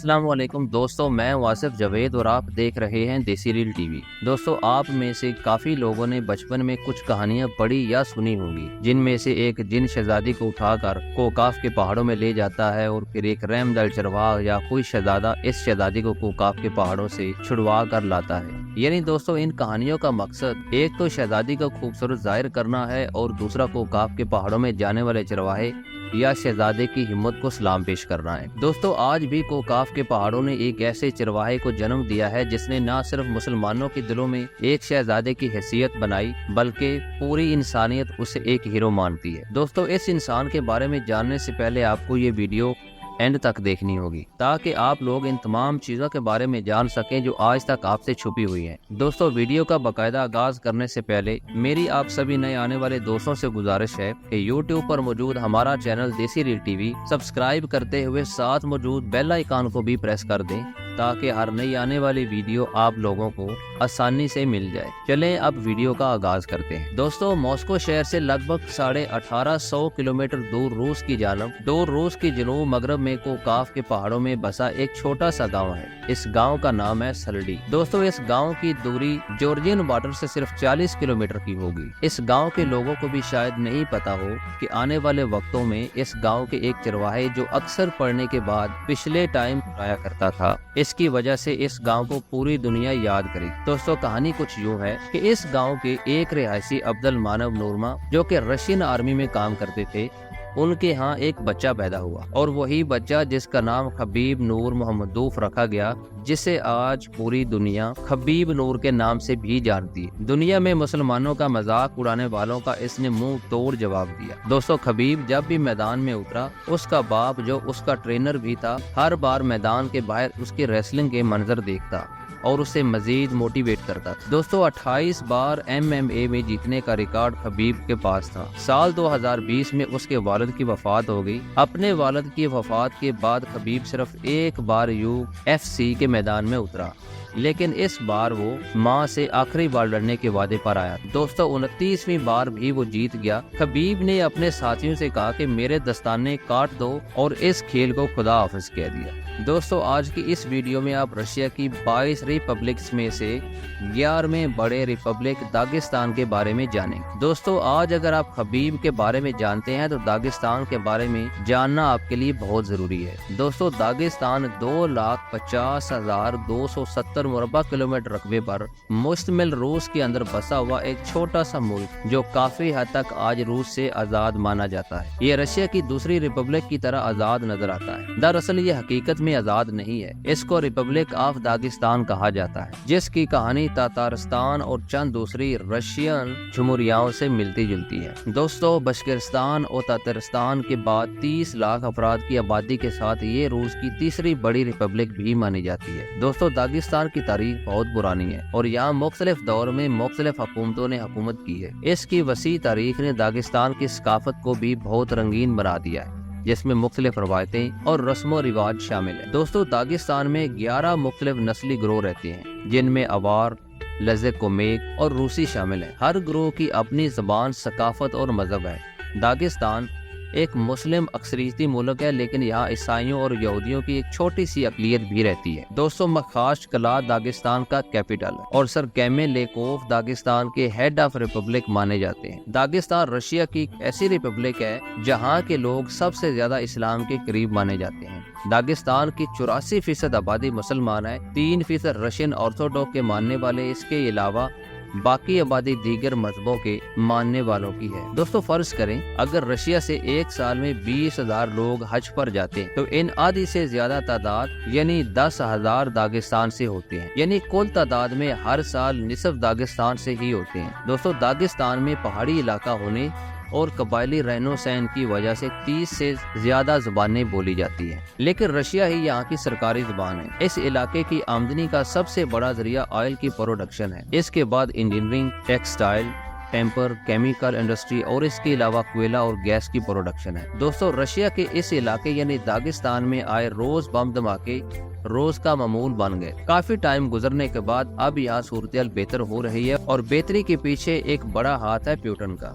السلام علیکم دوستو، میں واصف جاوید اور آپ دیکھ رہے ہیں دیسی ریل ٹی وی۔ دوستو، آپ میں سے کافی لوگوں نے بچپن میں کچھ کہانیاں پڑھی یا سنی ہوں گی، جن میں سے ایک جن شہزادی کو اٹھا کر کوکاف کے پہاڑوں میں لے جاتا ہے اور پھر ایک رحم دل چرواہا یا کوئی شہزادہ اس شہزادی کو کوکاف کے پہاڑوں سے چھڑوا کر لاتا ہے۔ یعنی دوستو، ان کہانیوں کا مقصد ایک تو شہزادی کا خوبصورت ظاہر کرنا ہے اور دوسرا کوکاف کے پہاڑوں میں جانے والے چرواہے یا شہزادے کی ہمت کو سلام پیش کرنا ہے۔ دوستو، آج بھی کوکاف کے پہاڑوں نے ایک ایسے چرواہے کو جنم دیا ہے جس نے نہ صرف مسلمانوں کے دلوں میں ایک شہزادے کی حیثیت بنائی بلکہ پوری انسانیت اسے ایک ہیرو مانتی ہے۔ دوستو، اس انسان کے بارے میں جاننے سے پہلے آپ کو یہ ویڈیو اینڈ تک دیکھنی ہوگی تاکہ آپ لوگ ان تمام چیزوں کے بارے میں جان سکیں جو آج تک آپ سے چھپی ہوئی ہیں۔ دوستو، ویڈیو کا باقاعدہ آغاز کرنے سے پہلے میری آپ سبھی نئے آنے والے دوستوں سے گزارش ہے کہ یوٹیوب پر موجود ہمارا چینل دیسی ریل ٹی وی سبسکرائب کرتے ہوئے ساتھ موجود بیل آئیکن کو بھی پریس کر دیں تاکہ ہر نئی آنے والی ویڈیو آپ لوگوں کو آسانی سے مل جائے۔ چلیں اب ویڈیو کا آغاز کرتے ہیں۔ دوستو، ماسکو شہر سے لگ بھگ 1850 کلومیٹر دور روس کی جنوب مغرب میں کوکاف کے پہاڑوں میں بسا ایک چھوٹا سا گاؤں ہے۔ اس گاؤں کا نام ہے سلڈی۔ دوستو، اس گاؤں کی دوری جارجین بارڈر سے صرف 40 کلومیٹر کی ہوگی۔ اس گاؤں کے لوگوں کو بھی شاید نہیں پتا ہو کہ آنے والے وقتوں میں اس گاؤں کے ایک چرواہے جو اکثر پڑھنے کے بعد پچھلے ٹائم آیا کرتا تھا، اس کی وجہ سے اس گاؤں کو پوری دنیا یاد کرے۔ دوستو، کہانی کچھ یوں ہے کہ اس گاؤں کے ایک رہائشی عبد المانو نورما جو کہ رشین آرمی میں کام کرتے تھے، ان کے ہاں ایک بچہ پیدا ہوا اور وہی بچہ جس کا نام خبیب نور محمدوف رکھا گیا، جسے آج پوری دنیا خبیب نور کے نام سے بھی جانتی ہے۔ دنیا میں مسلمانوں کا مذاق اڑانے والوں کا اس نے منہ توڑ جواب دیا۔ دوستو، خبیب جب بھی میدان میں اترا، اس کا باپ جو اس کا ٹرینر بھی تھا ہر بار میدان کے باہر اس کے ریسلنگ کے منظر دیکھتا اور اسے مزید موٹیویٹ کرتا تھا۔ دوستو، 28 بار MMA میں جیتنے کا ریکارڈ خبیب کے پاس تھا۔ سال 2020 میں اس کے والد کی وفات ہو گئی۔ اپنے والد کی وفات کے بعد خبیب صرف ایک بار UFC کے میدان میں اترا، لیکن اس بار وہ ماں سے آخری بار لڑنے کے وعدے پر آیا۔ دوستو، 29ویں بار بھی وہ جیت گیا۔ خبیب نے اپنے ساتھیوں سے کہا کہ میرے دستانے کاٹ دو اور اس کھیل کو خدا حافظ کہہ دیا۔ دوستو، آج کی اس ویڈیو میں آپ رشیا کی 22 ریپبلکس میں سے 11ویں بڑے ریپبلک داغستان کے بارے میں جانیں۔ دوستو، آج اگر آپ خبیب کے بارے میں جانتے ہیں تو داغستان کے بارے میں جاننا آپ کے لیے بہت ضروری ہے۔ دوستو، داغستان 2,50,270 مربع کلومیٹر رقبے پر مشتمل روس کے اندر بسا ہوا ایک چھوٹا سا ملک جو کافی حد تک آج روس سے آزاد مانا جاتا ہے۔ یہ رشیا کی دوسری ریپبلک کی طرح آزاد نظر آتا ہے۔ دراصل یہ حقیقت میں آزاد نہیں ہے، اس کو ریپبلک آف داغستان کہا جاتا ہے، جس کی کہانی تاتارستان اور چند دوسری رشین جمہوریاؤں سے ملتی جلتی ہے۔ دوستو، بشکرستان اور تاتارستان کے بعد 30 لاکھ افراد کی آبادی کے ساتھ یہ روس کی تیسری بڑی ریپبلک بھی مانی جاتی ہے۔ دوستو، داغستان کی تاریخ بہت پرانی ہے اور یہاں مختلف دور میں مختلف حکومتوں نے حکومت کی ہے۔ اس کی وسیع تاریخ نے داغستان کی ثقافت کو بھی بہت رنگین بنا دیا ہے، جس میں مختلف روایتیں اور رسم و رواج شامل ہیں۔ دوستو، داغستان میں 11 مختلف نسلی گروہ رہتے ہیں، جن میں آوار، لزک-کومیک اور روسی شامل ہیں۔ ہر گروہ کی اپنی زبان، ثقافت اور مذہب ہے۔ داغستان ایک مسلم اکثریتی ملک ہے، لیکن یہاں عیسائیوں اور یہودیوں کی ایک چھوٹی سی اقلیت بھی رہتی ہے۔ دوستو، مخاشقلع قلعہ داغستان کا کیپٹل ہے اور سر کیمیلیکوف داغستان کے ہیڈ آف ریپبلک مانے جاتے ہیں۔ داغستان رشیا کی ایک ایسی ریپبلک ہے جہاں کے لوگ سب سے زیادہ اسلام کے قریب مانے جاتے ہیں۔ داغستان کی 84% آبادی مسلمان ہے، 3% رشین آرتھوڈوکس کے ماننے والے، اس کے علاوہ باقی آبادی دیگر مذہبوں کے ماننے والوں کی ہے۔ دوستو، فرض کریں اگر رشیا سے ایک سال میں 20,000 لوگ حج پر جاتے ہیں تو ان آدھی سے زیادہ تعداد یعنی 10,000 داغستان سے ہوتے ہیں، یعنی کل تعداد میں ہر سال نصف داغستان سے ہی ہوتے ہیں۔ دوستو، داغستان میں پہاڑی علاقہ ہونے اور قبائلی رہن و سہن کی وجہ سے 30 سے زیادہ زبانیں بولی جاتی ہیں، لیکن رشیا ہی یہاں کی سرکاری زبان ہے۔ اس علاقے کی آمدنی کا سب سے بڑا ذریعہ آئل کی پروڈکشن ہے۔ اس کے بعد engineering, textile, temper, chemical industry اور اس کے علاوہ کوئلہ اور گیس کی پروڈکشن ہے۔ دوستو، رشیا کے اس علاقے یعنی داغستان میں آئے روز بم دھماکے روز کا معمول بن گئے۔ کافی ٹائم گزرنے کے بعد اب یہاں صورتحال بہتر ہو رہی ہے اور بہتری کے پیچھے ایک بڑا ہاتھ ہے پیوٹن کا۔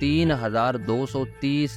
3230